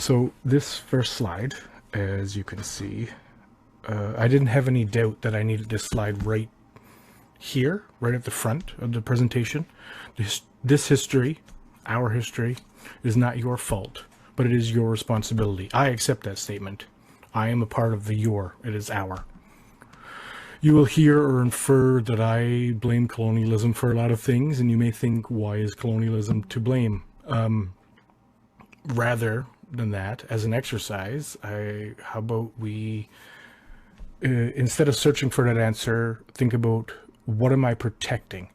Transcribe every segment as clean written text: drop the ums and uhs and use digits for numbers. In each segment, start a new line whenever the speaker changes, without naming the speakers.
So this first slide, as you can see, I didn't have any doubt that I needed this slide right here, right at the front of the presentation. This history, our history, is not your fault, but it is your responsibility. I accept that statement. I am a part of the your, it is our. You will hear or infer that I blame colonialism for a lot of things, and you may think, why is colonialism to blame? Rather than that, as an exercise, how about we, instead of searching for that answer, think about, what am I protecting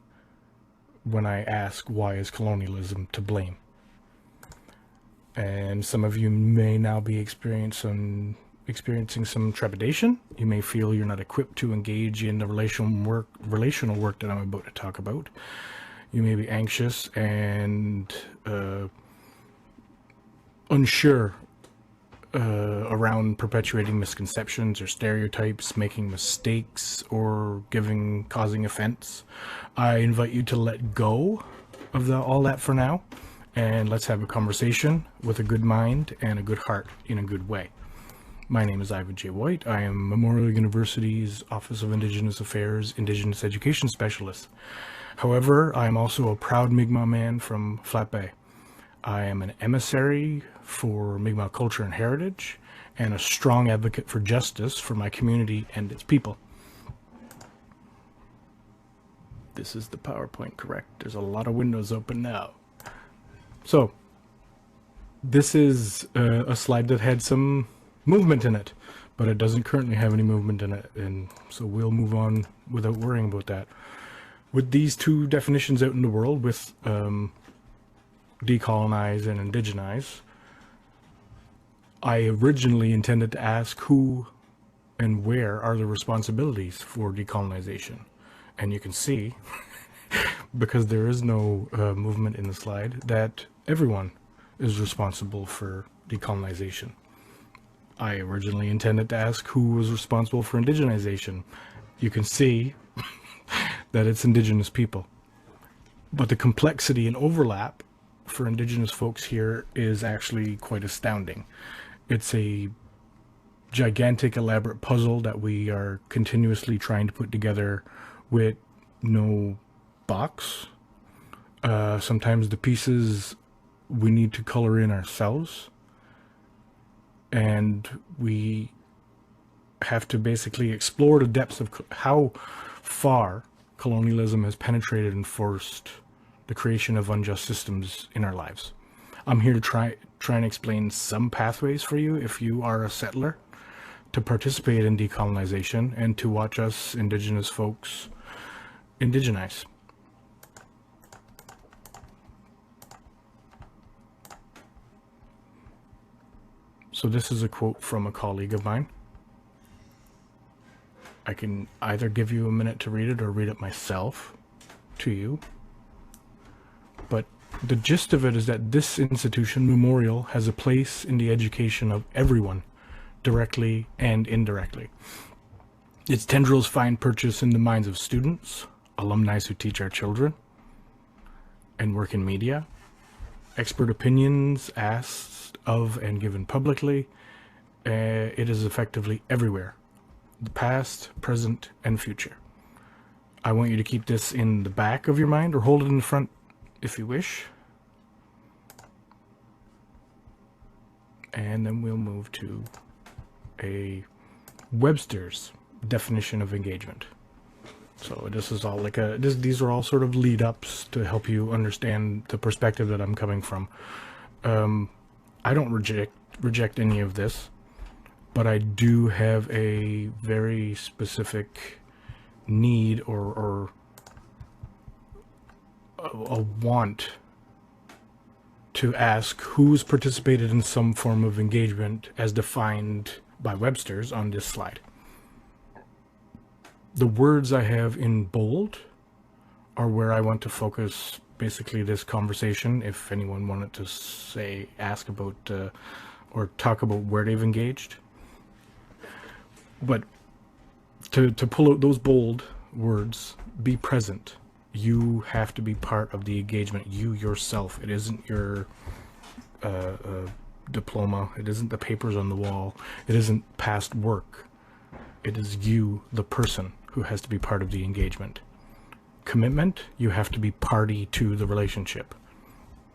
when I ask, why is colonialism to blame? And some of you may now be experiencing some trepidation. You may feel you're not equipped to engage in the relational work that I'm about to talk about. You may be anxious and unsure around perpetuating misconceptions or stereotypes, making mistakes, or causing offense. I invite you to let go of all that for now, and let's have a conversation with a good mind and a good heart in a good way. My name is Ivan J. White. I am Memorial University's Office of Indigenous Affairs Indigenous Education Specialist. However, I am also a proud Mi'kmaq man from Flat Bay. I am an emissary for Mi'kmaq culture and heritage, and a strong advocate for justice for my community and its people. This is the PowerPoint, correct? There's a lot of windows open now. So, this is a slide that had some movement in it, but it doesn't currently have any movement in it, and so we'll move on without worrying about that. With these two definitions out in the world, with decolonize and indigenize, I originally intended to ask who and where are the responsibilities for decolonization. And you can see, because there is no movement in the slide, that everyone is responsible for decolonization. I originally intended to ask who was responsible for indigenization. You can see that it's indigenous people. But the complexity and overlap for indigenous folks here is actually quite astounding. It's a gigantic, elaborate puzzle that we are continuously trying to put together with no box. Sometimes the pieces we need to color in ourselves, and we have to basically explore the depths of how far colonialism has penetrated and forced the creation of unjust systems in our lives. I'm here to try and explain some pathways for you if you are a settler to participate in decolonization and to watch us indigenous folks indigenize. So this is a quote from a colleague of mine. I can either give you a minute to read it or read it myself to you. But the gist of it is that this institution, Memorial, has a place in the education of everyone, directly and indirectly. Its tendrils find purchase in the minds of students, alumni who teach our children, and work in media, expert opinions asked of and given publicly. It is effectively everywhere, the past, present, and future. I want you to keep this in the back of your mind or hold it in the front if you wish. And then we'll move to a Webster's definition of engagement. So this is all like these are all sort of lead ups to help you understand the perspective that I'm coming from. I don't reject any of this, but I do have a very specific need or a want to ask who's participated in some form of engagement as defined by Webster's on this slide. The words I have in bold are where I want to focus basically this conversation. If anyone wanted to ask about or talk about where they've engaged. But to pull out those bold words, be present. You have to be part of the engagement, you yourself. It isn't your diploma. It isn't the papers on the wall. It isn't past work. It is you, the person, who has to be part of the engagement. Commitment, you have to be party to the relationship.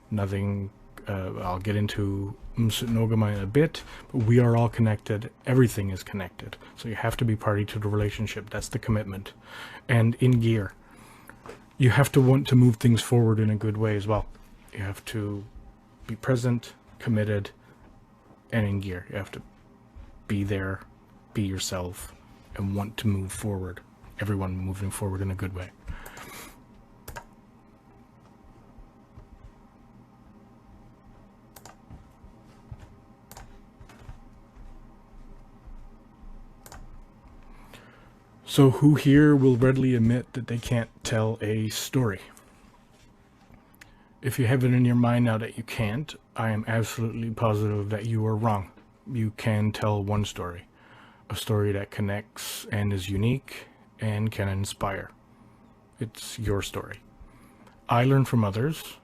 Nothing, I'll get into Msit No'kmaq in a bit, but we are all connected. Everything is connected. So you have to be party to the relationship. That's the commitment. And in gear, you have to want to move things forward in a good way as well. You have to be present, committed, and in gear. You have to be there, be yourself, and want to move forward. Everyone moving forward in a good way. So who here will readily admit that they can't tell a story? If you have it in your mind now that you can't, I am absolutely positive that you are wrong. You can tell one story. A story that connects and is unique and can inspire. It's your story. I learn from others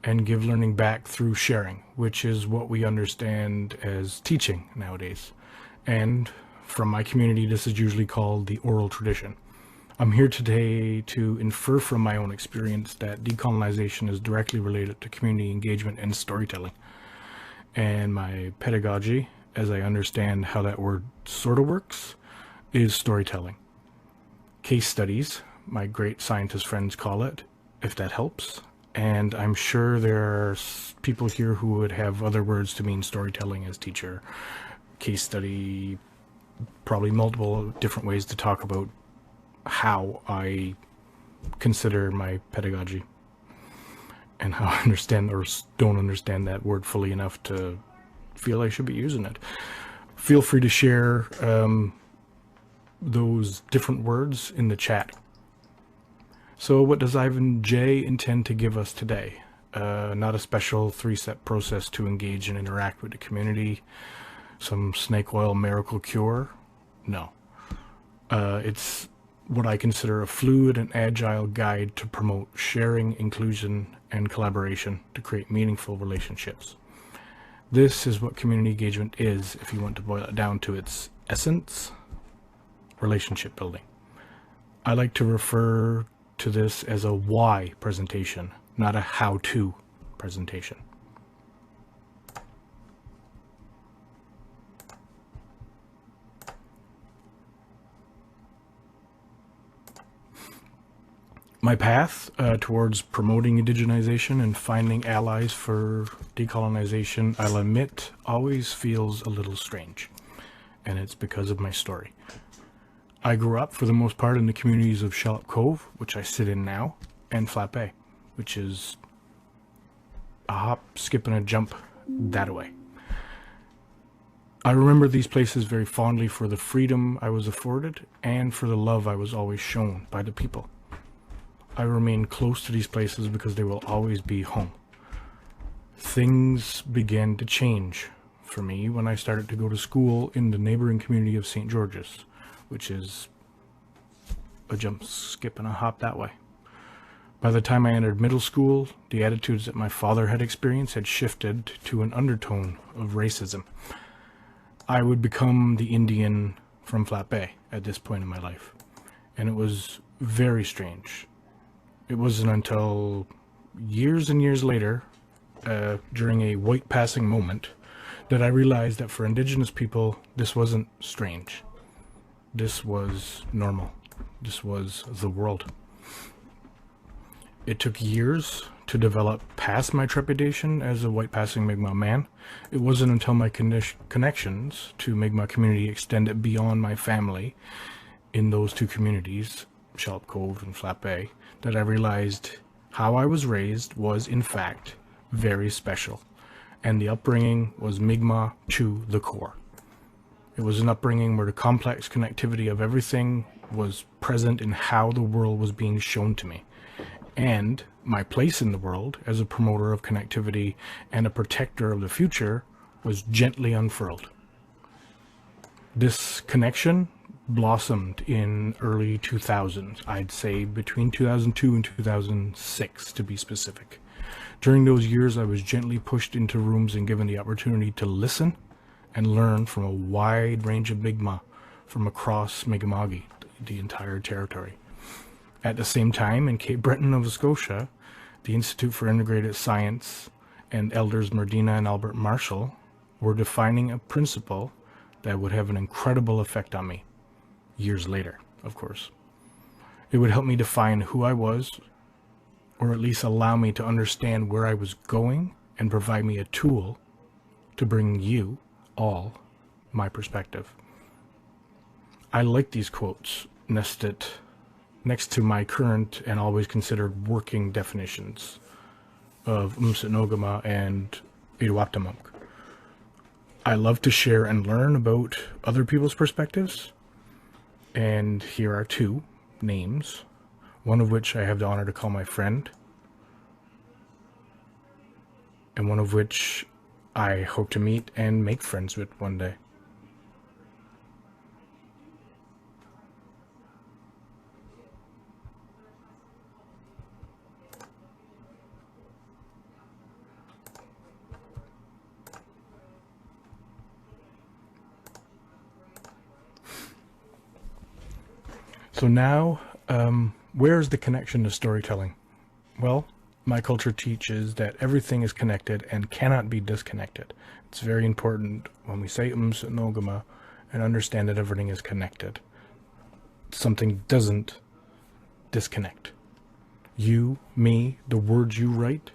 and give learning back through sharing, which is what we understand as teaching nowadays. And from my community, this is usually called the oral tradition. I'm here today to infer from my own experience that decolonization is directly related to community engagement and storytelling. And my pedagogy, as I understand how that word sort of works, is storytelling. Case studies, my great scientist friends call it, if that helps. And I'm sure there are people here who would have other words to mean storytelling as teacher, case study, probably multiple different ways to talk about how I consider my pedagogy and how I understand or don't understand that word fully enough to feel I should be using it. Feel free to share those different words in the chat. So what does Ivan J intend to give us today? Not a special 3-step process to engage and interact with the community, some snake oil miracle cure. No. It's what I consider a fluid and agile guide to promote sharing, inclusion, and collaboration to create meaningful relationships. This is what community engagement is, if you want to boil it down to its essence: relationship building. I like to refer to this as a why presentation, not a how-to presentation. My path towards promoting indigenization and finding allies for decolonization, I'll admit, always feels a little strange. And it's because of my story. I grew up, for the most part, in the communities of Shallop Cove, which I sit in now, and Flat Bay, which is a hop, skip, and a jump that way. I remember these places very fondly for the freedom I was afforded and for the love I was always shown by the people. I remain close to these places because they will always be home. Things began to change for me when I started to go to school in the neighboring community of St. George's, which is a jump, skip, and a hop that way. By the time I entered middle school, the attitudes that my father had experienced had shifted to an undertone of racism. I would become the Indian from Flat Bay at this point in my life, and it was very strange. It wasn't until years and years later, during a white passing moment, that I realized that for Indigenous people, this wasn't strange. This was normal. This was the world. It took years to develop past my trepidation as a white passing Mi'kmaq man. It wasn't until my connections to Mi'kmaq community extended beyond my family in those two communities, Shallop Cove and Flat Bay, that I realized how I was raised was, in fact, very special. And the upbringing was Mi'kmaq to the core. It was an upbringing where the complex connectivity of everything was present in how the world was being shown to me. And my place in the world as a promoter of connectivity and a protector of the future was gently unfurled. This connection blossomed in early 2000s, I'd say between 2002 and 2006 to be specific. During those years, I was gently pushed into rooms and given the opportunity to listen and learn from a wide range of Mi'kmaq from across Mi'kma'ki, the entire territory. At the same time, in Cape Breton, Nova Scotia, the Institute for Integrated Science and elders Merdina and Albert Marshall were defining a principle that would have an incredible effect on me, years later, of course. It would help me define who I was, or at least allow me to understand where I was going and provide me a tool to bring you all my perspective. I like these quotes nested next to my current and always considered working definitions of Msit No'kmaq and Etuaptmumk. I love to share and learn about other people's perspectives, and here are two names, one of which I have the honor to call my friend, and one of which I hope to meet and make friends with one day. So now, where's the connection to storytelling? Well, my culture teaches that everything is connected and cannot be disconnected. It's very important when we say Msit No'kmaq and understand that everything is connected. Something doesn't disconnect. You, me, the words you write,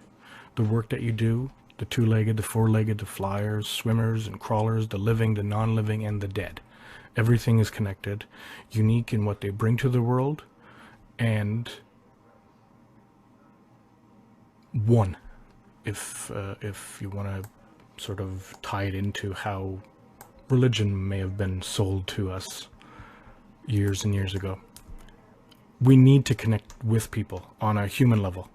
the work that you do, the two-legged, the four-legged, the flyers, swimmers and crawlers, the living, the non-living, and the dead. Everything is connected, unique in what they bring to the world, and one, if you want to sort of tie it into how religion may have been sold to us years and years ago. We need to connect with people on a human level.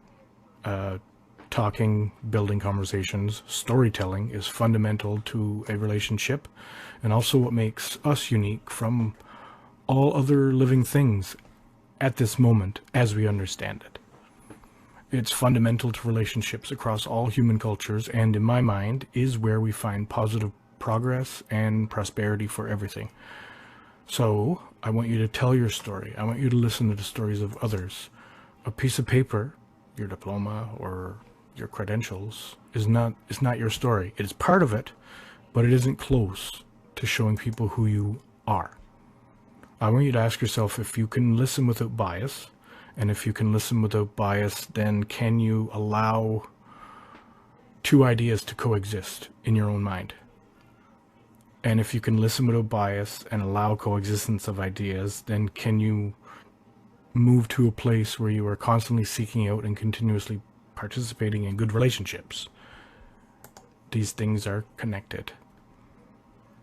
Talking, building conversations, storytelling is fundamental to a relationship, and also what makes us unique from all other living things at this moment as we understand it. It's fundamental to relationships across all human cultures, and in my mind is where we find positive progress and prosperity for everything. So I want you to tell your story. I want you to listen to the stories of others. A piece of paper, your diploma or your credentials, is not your story. It is part of it, but it isn't close to showing people who you are. I want you to ask yourself if you can listen without bias, and if you can listen without bias, then can you allow two ideas to coexist in your own mind? And if you can listen without bias and allow coexistence of ideas, then can you move to a place where you are constantly seeking out and continuously participating in good relationships? These things are connected.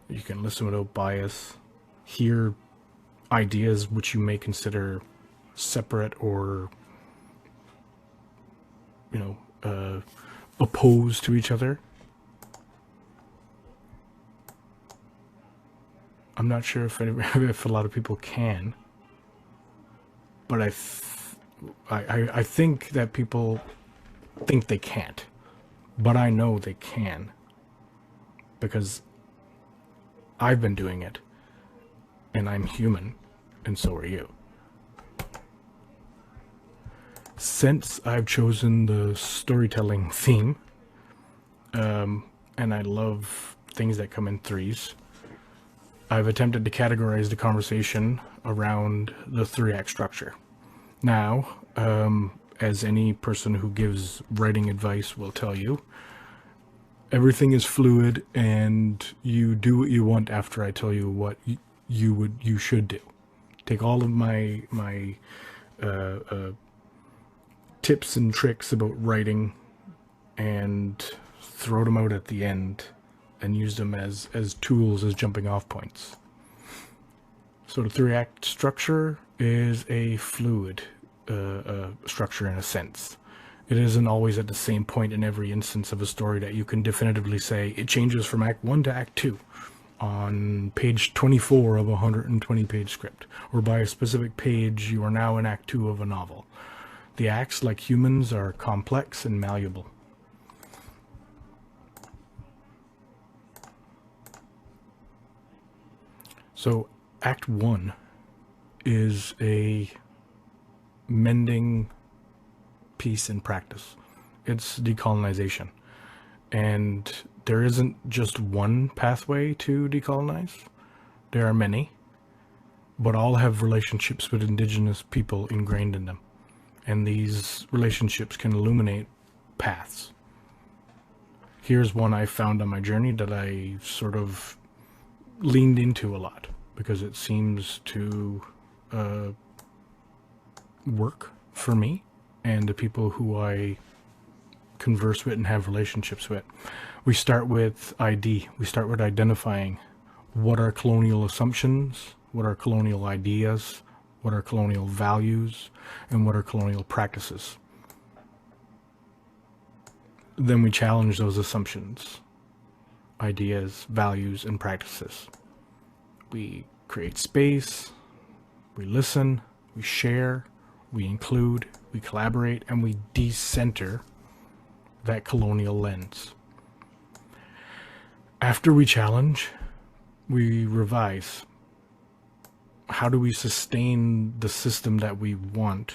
You can listen without bias, hear ideas which you may consider separate or, opposed to each other. I'm not sure if a lot of people can, but I think that people think they can't, but I know they can, because I've been doing it, and I'm human, and so are you. Since I've chosen the storytelling theme, and I love things that come in threes, I've attempted to categorize the conversation around the 3-act structure. Now, as any person who gives writing advice will tell you, everything is fluid, and you do what you want after I tell you what you should do. Take all of my tips and tricks about writing and throw them out at the end and use them as tools, as jumping off points. So the 3-act structure is a fluid structure in a sense. It isn't always at the same point in every instance of a story that you can definitively say it changes from Act 1 to Act 2 on page 24 of a 120-page script, or by a specific page you are now in Act 2 of a novel. The acts, like humans, are complex and malleable. So Act 1 is a mending piece in practice. It's decolonization. And there isn't just one pathway to decolonize. There are many, but all have relationships with Indigenous people ingrained in them. And these relationships can illuminate paths. Here's one I found on my journey that I sort of leaned into a lot because it seems to work for me and the people who I converse with and have relationships with. We start with ID. We start with identifying what are colonial assumptions, what are colonial ideas, what are colonial values, and what are colonial practices. Then we challenge those assumptions, ideas, values, and practices. We create space, we listen, we share, we include, we collaborate, and we decenter that colonial lens. After we challenge, we revise. How do we sustain the system that we want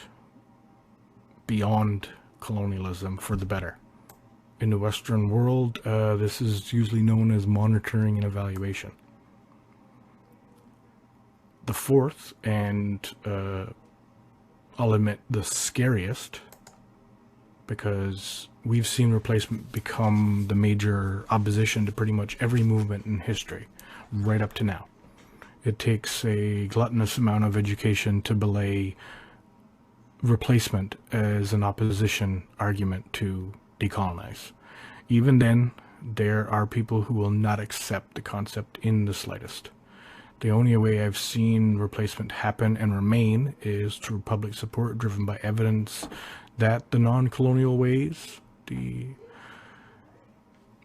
beyond colonialism for the better? In the Western world, this is usually known as monitoring and evaluation. The fourth, and I'll admit the scariest, because we've seen replacement become the major opposition to pretty much every movement in history, right up to now. It takes a gluttonous amount of education to belay replacement as an opposition argument to decolonize. Even then, there are people who will not accept the concept in the slightest. The only way I've seen replacement happen and remain is through public support driven by evidence that the non-colonial ways, the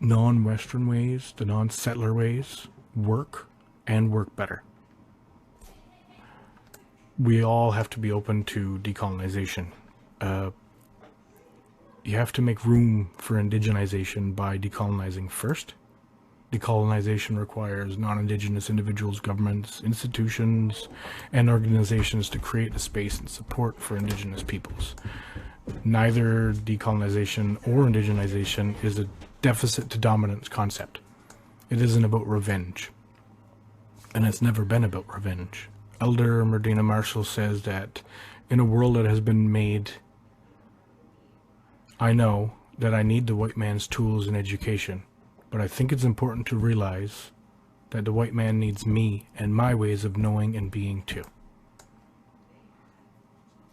non-Western ways, the non-settler ways work and work better. We all have to be open to decolonization. You have to make room for indigenization by decolonizing first. Decolonization requires non-Indigenous individuals, governments, institutions, and organizations to create a space and support for Indigenous peoples. Neither decolonization or indigenization is a deficit to dominance concept. It isn't about revenge. And it's never been about revenge. Elder Medina Marshall says that in a world that has been made, I know that I need the white man's tools and education, but I think it's important to realize that the white man needs me and my ways of knowing and being too.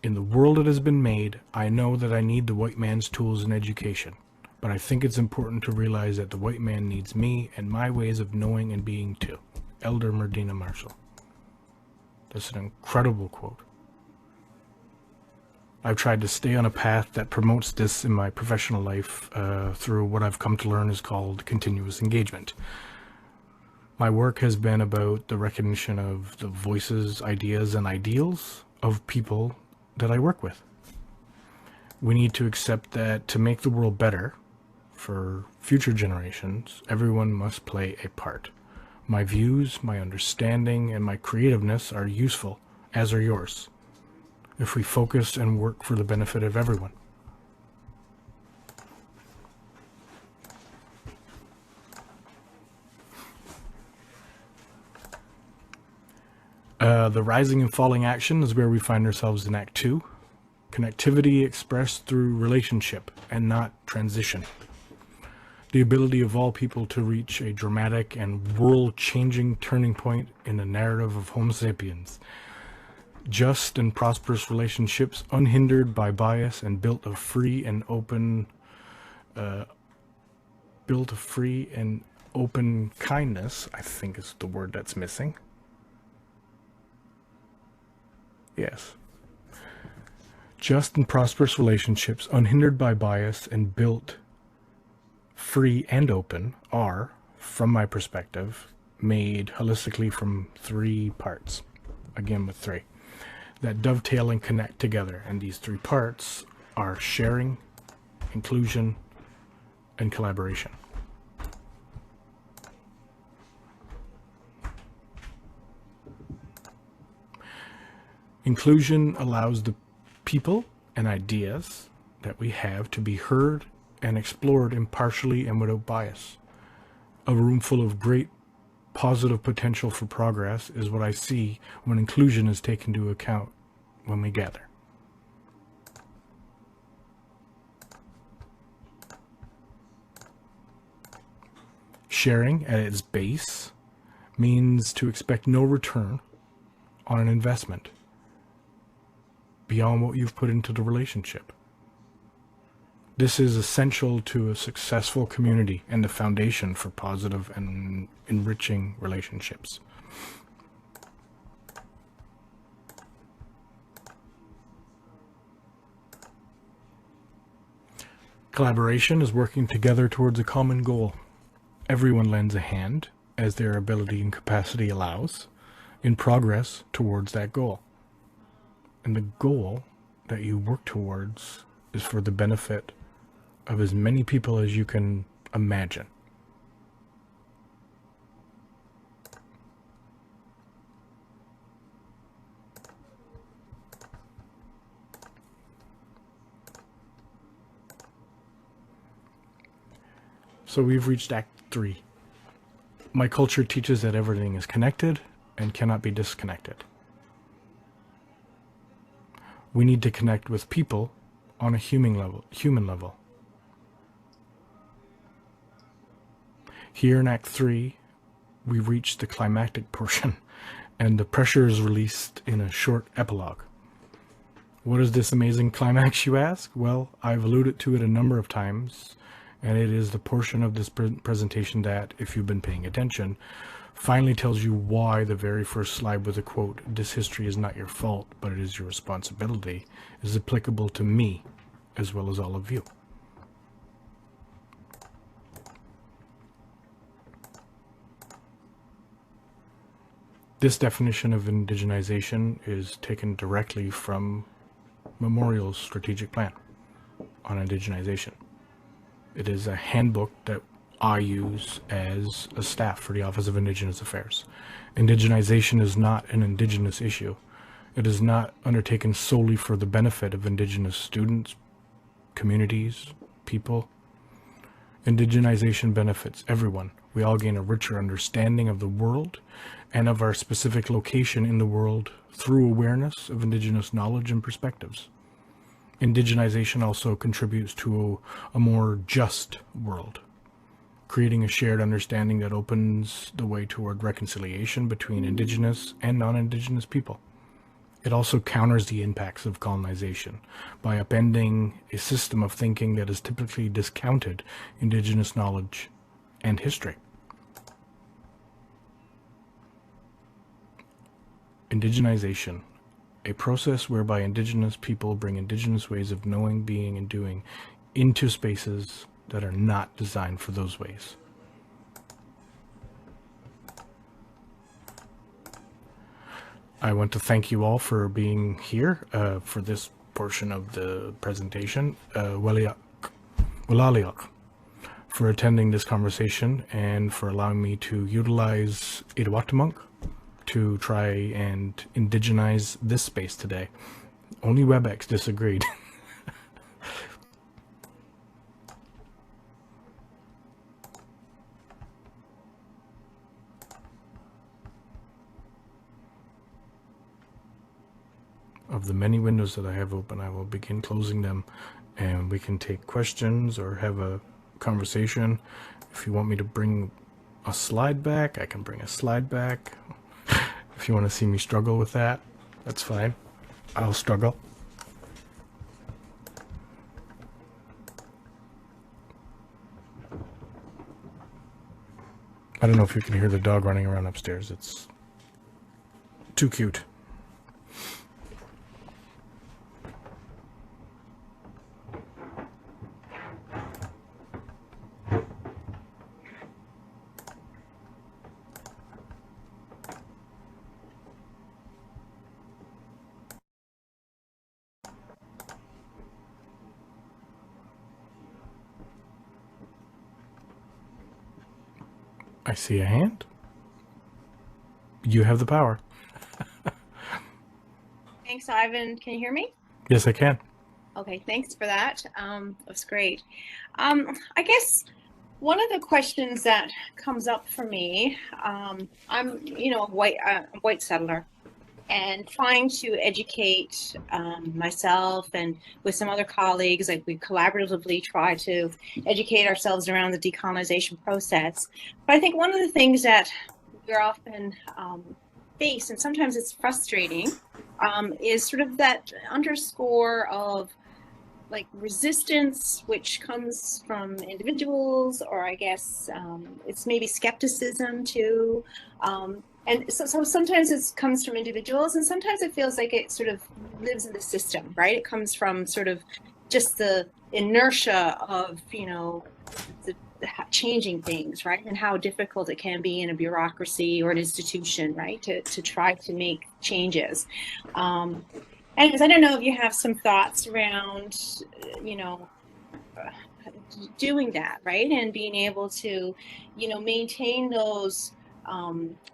In the world that has been made, I know that I need the white man's tools and education, but I think it's important to realize that the white man needs me and my ways of knowing and being too. Elder Medina Marshall. That's an incredible quote. I've tried to stay on a path that promotes this in my professional life through what I've come to learn is called continuous engagement. My work has been about the recognition of the voices, ideas, and ideals of people that I work with. We need to accept that to make the world better for future generations, everyone must play a part. My views, my understanding, and my creativeness are useful, as are yours, if we focus and work for the benefit of everyone. The rising and falling action is where we find ourselves in Act 2. Connectivity expressed through relationship and not transition. The ability of all people to reach a dramatic and world-changing turning point in the narrative of Homo sapiens. Just and prosperous relationships unhindered by bias and built of free and open kindness, I think is the word that's missing. Yes. Just and prosperous relationships unhindered by bias and built free and open are, from my perspective, made holistically from three parts. Again with three. That dovetail and connect together. And these three parts are sharing, inclusion, and collaboration. Inclusion allows the people and ideas that we have to be heard and explored impartially and without bias. A room full of great positive potential for progress is what I see when inclusion is taken into account when we gather. Sharing at its base means to expect no return on an investment beyond what you've put into the relationship. This is essential to a successful community and the foundation for positive and enriching relationships. Collaboration is working together towards a common goal. Everyone lends a hand, as their ability and capacity allows, in progress towards that goal. And the goal that you work towards is for the benefit of as many people as you can imagine. So we've reached Act 3. My culture teaches that everything is connected and cannot be disconnected. We need to connect with people on a human level. Here in Act 3, we reach the climactic portion, and the pressure is released in a short epilogue. What is this amazing climax, you ask? Well, I've alluded to it a number of times, and it is the portion of this presentation that, if you've been paying attention, finally tells you why the very first slide with the quote, "This history is not your fault, but it is your responsibility," is applicable to me as well as all of you. This definition of indigenization is taken directly from Memorial's strategic plan on indigenization. It is a handbook that I use as a staff for the Office of Indigenous Affairs. Indigenization is not an Indigenous issue. It is not undertaken solely for the benefit of Indigenous students, communities, people. Indigenization benefits everyone. We all gain a richer understanding of the world and of our specific location in the world through awareness of Indigenous knowledge and perspectives. Indigenization also contributes to a more just world, creating a shared understanding that opens the way toward reconciliation between Indigenous and non-Indigenous people. It also counters the impacts of colonization by upending a system of thinking that has typically discounted Indigenous knowledge and history. Indigenization, a process whereby Indigenous people bring Indigenous ways of knowing, being, and doing into spaces that are not designed for those ways. I want to thank you all for being here for this portion of the presentation. Walaliak, for attending this conversation and for allowing me to utilize Etuaptmumk to try and indigenize this space today. Only WebEx disagreed. Of the many windows that I have open, I will begin closing them, and we can take questions or have a conversation. If you want me to bring a slide back, I can bring a slide back. If you want to see me struggle with that, that's fine. I'll struggle. I don't know if you can hear the dog running around upstairs. It's too cute. I see a hand. You have the power.
Thanks, Ivan. Can you hear me?
Yes, I can.
Okay, thanks for that. That's great. I guess one of the questions that comes up for me, I'm, a white settler, and trying to educate myself and with some other colleagues, like we collaboratively try to educate ourselves around the decolonization process. But I think one of the things that we're often face, and sometimes it's frustrating, is sort of that underscore of like resistance, which comes from individuals, or I guess it's maybe skepticism too. And so sometimes it comes from individuals, and sometimes it feels like it sort of lives in the system, right? It comes from sort of just the inertia of, the changing things, right? And how difficult it can be in a bureaucracy or an institution, right? To try to make changes. Anyways, I don't know if you have some thoughts around, you know, doing that, right? And being able to, maintain those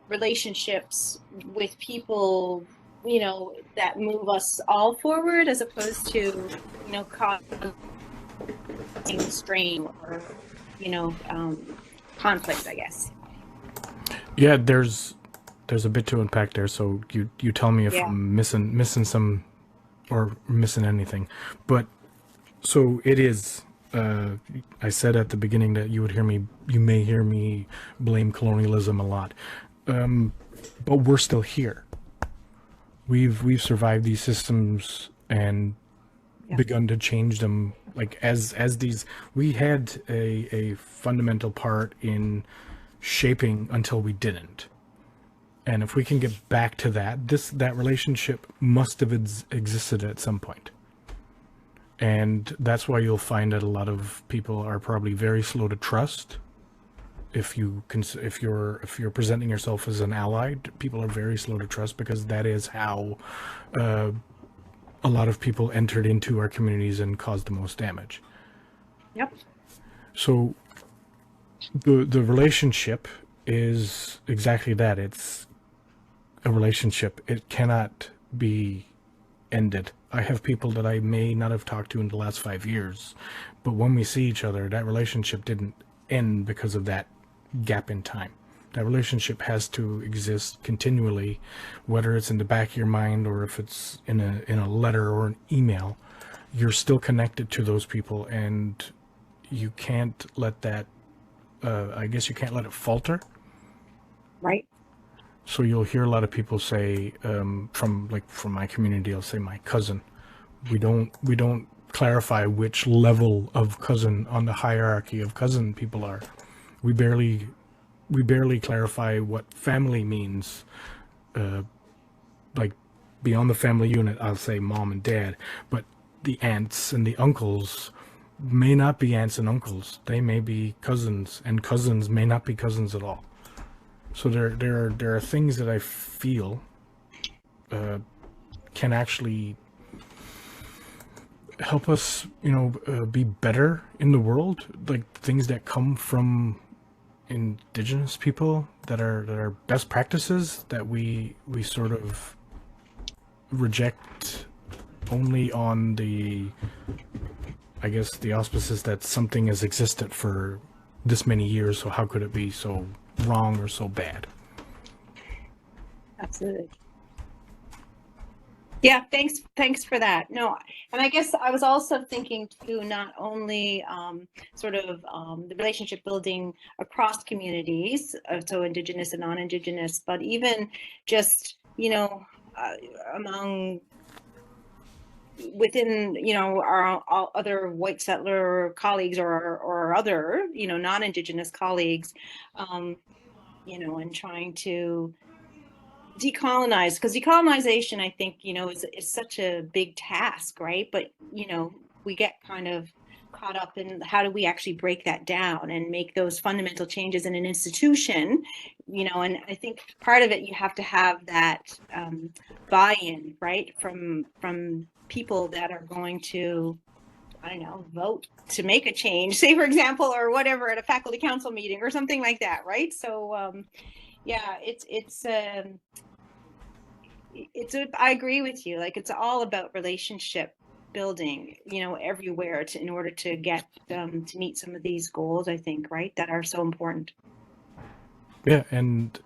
relationships with people, that move us all forward as opposed to, causing strain or, conflict, I guess.
Yeah, there's a bit to unpack there. So you tell me if
Yeah.
I'm missing some or missing anything. But so it is. I said at the beginning that you may hear me blame colonialism a lot, but we're still here. We've survived these systems and
Yeah.
begun to change them. Like as these, we had a fundamental part in shaping until we didn't. And if we can get back to that relationship must have existed at some point. And that's why you'll find that a lot of people are probably very slow to trust. If you're presenting yourself as an ally, people are very slow to trust because that is how a lot of people entered into our communities and caused the most damage.
Yep.
So the relationship is exactly that. It's a relationship. It cannot be ended. I have people that I may not have talked to in the last 5 years, but when we see each other, that relationship didn't end because of that gap in time. That relationship has to exist continually, whether it's in the back of your mind or if it's in a letter or an email. You're still connected to those people, and you can't let that. I guess you can't let it falter.
Right.
So you'll hear a lot of people say, from my community, I'll say my cousin. We don't clarify which level of cousin on the hierarchy of cousin people are. We barely clarify what family means. Like beyond the family unit, I'll say mom and dad, but the aunts and the uncles may not be aunts and uncles. They may be cousins, and cousins may not be cousins at all. So there are things that I feel can actually help us, be better in the world. Like things that come from indigenous people that are best practices that we sort of reject only on the, I guess, the auspices that something has existed for this many years. So how could it be so wrong or so bad?
Absolutely. Yeah, thanks for that. No, and I guess I was also thinking too, not only sort of the relationship building across communities, so Indigenous and non-Indigenous, but even just, among within, our all other white settler colleagues or other, non-Indigenous colleagues, and trying to decolonize, because decolonization, I think, is such a big task, right? But we get kind of caught up in how do we actually break that down and make those fundamental changes in an institution, and I think part of it, you have to have that buy-in, right, from people that are going to I don't know, vote to make a change, say for example, or whatever, at a faculty council meeting or something like that, right? So yeah, I agree with you. Like, it's all about relationship building, you know, everywhere in order to get to meet some of these goals, I think, right, that are so important.
Yeah, and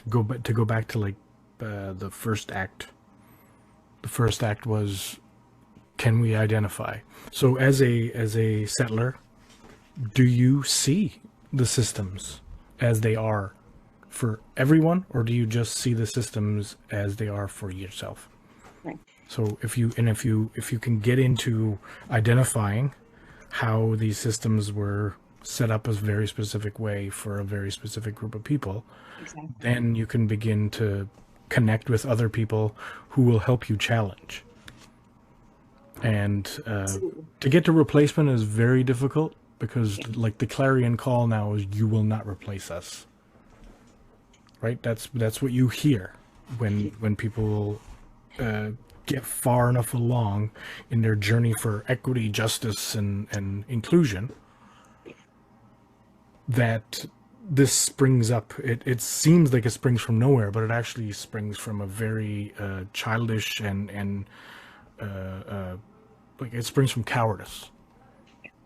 go back to like the first act. The first act was, can we identify? So as a settler, do you see the systems as they are for everyone, or do you just see the systems as they are for yourself?
Right.
So if you can get into identifying how these systems were set up as a very specific way for a very specific group of people,
Exactly.
then you can begin to connect with other people who will help you challenge. And to get to replacement is very difficult because, like, the clarion call now is, "You will not replace us." Right? That's what you hear when people get far enough along in their journey for equity, justice, and inclusion, that this springs up. It seems like it springs from nowhere, but it actually springs from a very childish and like, it springs from cowardice,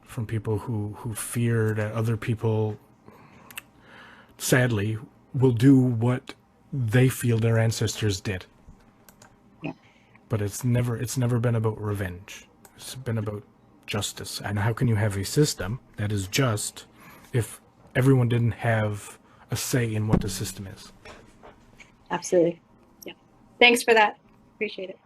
from people who fear that other people, sadly, will do what they feel their ancestors did.
Yeah.
But it's never been about revenge. It's been about justice. And how can you have a system that is just if everyone didn't have a say in what the system is?
Absolutely. Yeah. Thanks for that. Appreciate it.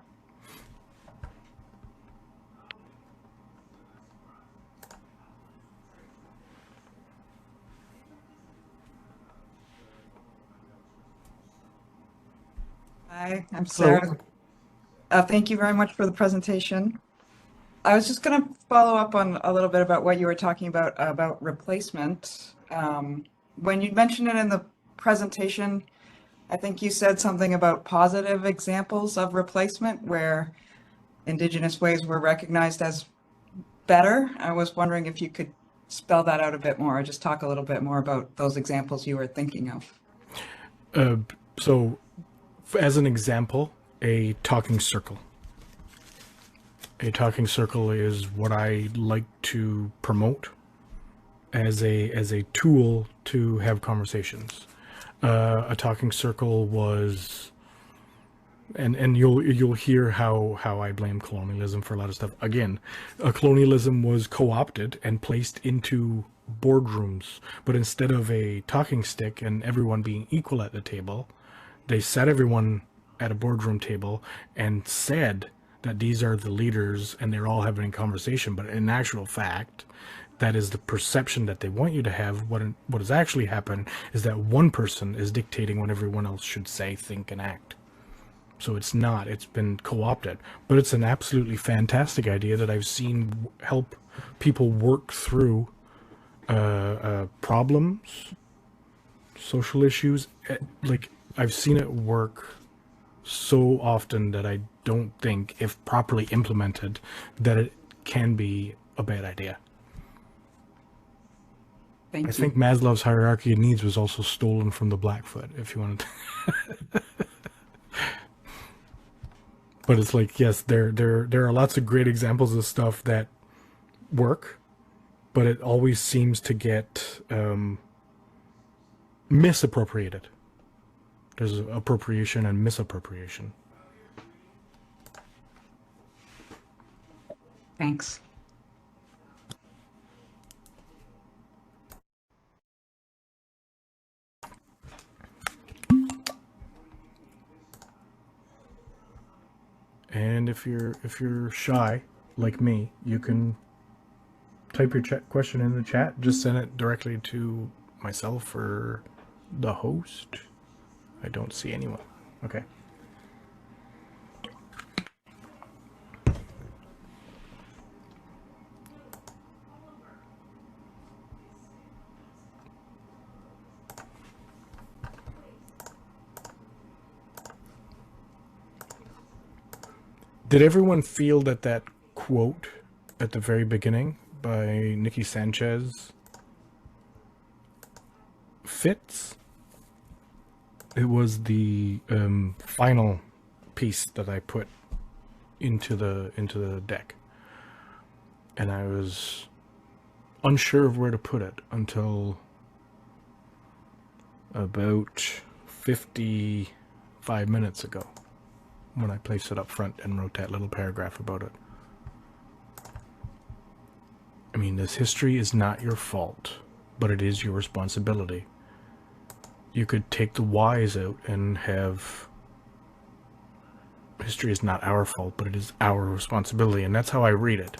Hi, I'm Sarah.
So,
Thank you very much for the presentation. I was just going to follow up on a little bit about what you were talking about replacement. When you mentioned it in the presentation, I think you said something about positive examples of replacement where Indigenous ways were recognized as better. I was wondering if you could spell that out a bit more or just talk a little bit more about those examples you were thinking of.
so as an example, a talking circle. A talking circle is what I like to promote as a tool to have conversations. A talking circle was, and you'll hear how I blame colonialism for a lot of stuff. Again, colonialism was co-opted and placed into boardrooms, but instead of a talking stick and everyone being equal at the table, they sat everyone at a boardroom table and said that these are the leaders and they're all having a conversation. But in actual fact, that is the perception that they want you to have. What has actually happened is that one person is dictating what everyone else should say, think, and act. So it's been co-opted. But it's an absolutely fantastic idea that I've seen help people work through problems, social issues. Like, I've seen it work so often that I don't think, if properly implemented, that it can be a bad idea.
Thank
I
you.
think Maslow's hierarchy of needs was also stolen from the Blackfoot, if you wanted to. But it's like, yes, there are lots of great examples of stuff that work, but it always seems to get misappropriated. There's appropriation and misappropriation.
Thanks.
And if you're shy like me, you can type your question in the chat. Just send it directly to myself or the host. I don't see anyone. Okay. Did everyone feel that quote at the very beginning by Nikki Sanchez fits. It was the final piece that I put into the deck, and I was unsure of where to put it until about 55 minutes ago, when I placed it up front and wrote that little paragraph about it. I mean, this history is not your fault, but it is your responsibility. You could take the whys out and have history is not our fault, but it is our responsibility, and that's how I read it.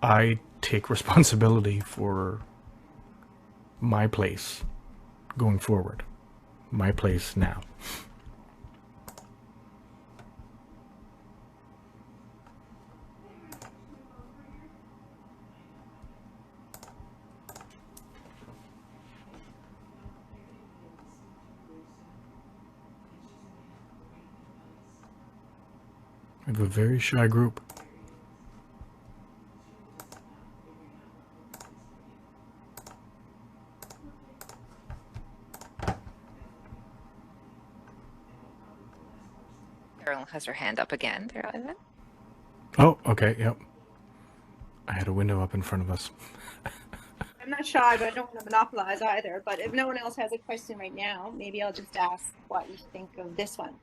I take responsibility for my place going forward, my place now. I have a very shy group.
Carol has her hand up again. There, Ivan.
Oh, okay, yep. I had a window up in front of us.
I'm not shy, but I don't want to monopolize either. But if no one else has a question right now, maybe I'll just ask what you think of this one.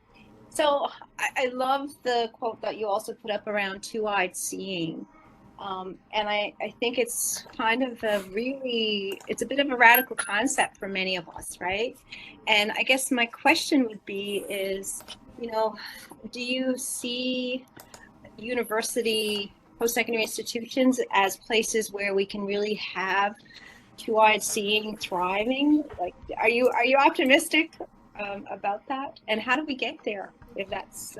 So I love the quote that you also put up around two-eyed seeing. And I think it's kind of it's a bit of a radical concept for many of us, right? And I guess my question would be is, you know, do you see university, post-secondary institutions as places where we can really have two-eyed seeing thriving? Like, are you optimistic about that? And how do we get there if that's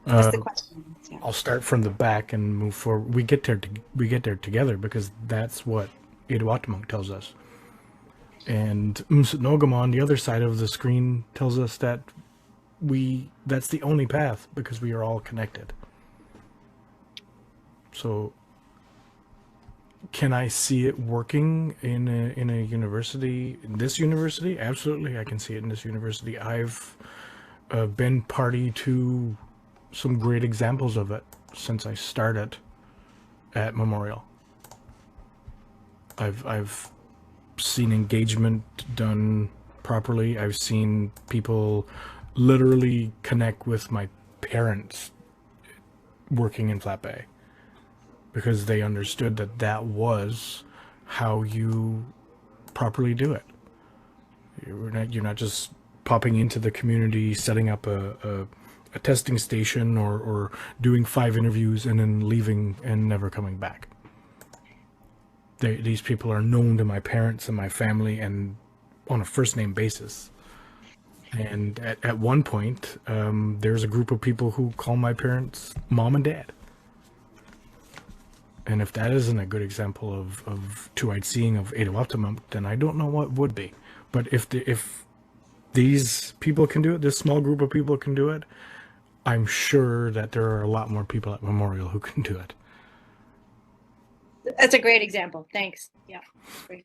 the question? Yeah.
I'll start from the back and move forward. We get there together, because that's what Etuaptmumk tells us. And Msit No'kmaq on the other side of the screen tells us that that's the only path, because we are all connected. So can I see it working in a university, in this university? Absolutely, I can see it in this university. I've been party to some great examples of it since I started at Memorial. I've seen engagement done properly. I've seen people literally connect with my parents working in Flat Bay, because they understood that that was how you properly do it. You're not just popping into the community, setting up a testing station, or doing 5 interviews and then leaving and never coming back. These people are known to my parents and my family, and on a first name basis. And at one point, there's a group of people who call my parents mom and dad. And if that isn't a good example of two-eyed seeing of Etuaptmumk, then I don't know what would be. But if these people can do it, this small group of people can do it, I'm sure that there are a lot more people at Memorial who can do it.
That's a great example. Thanks. Yeah, great.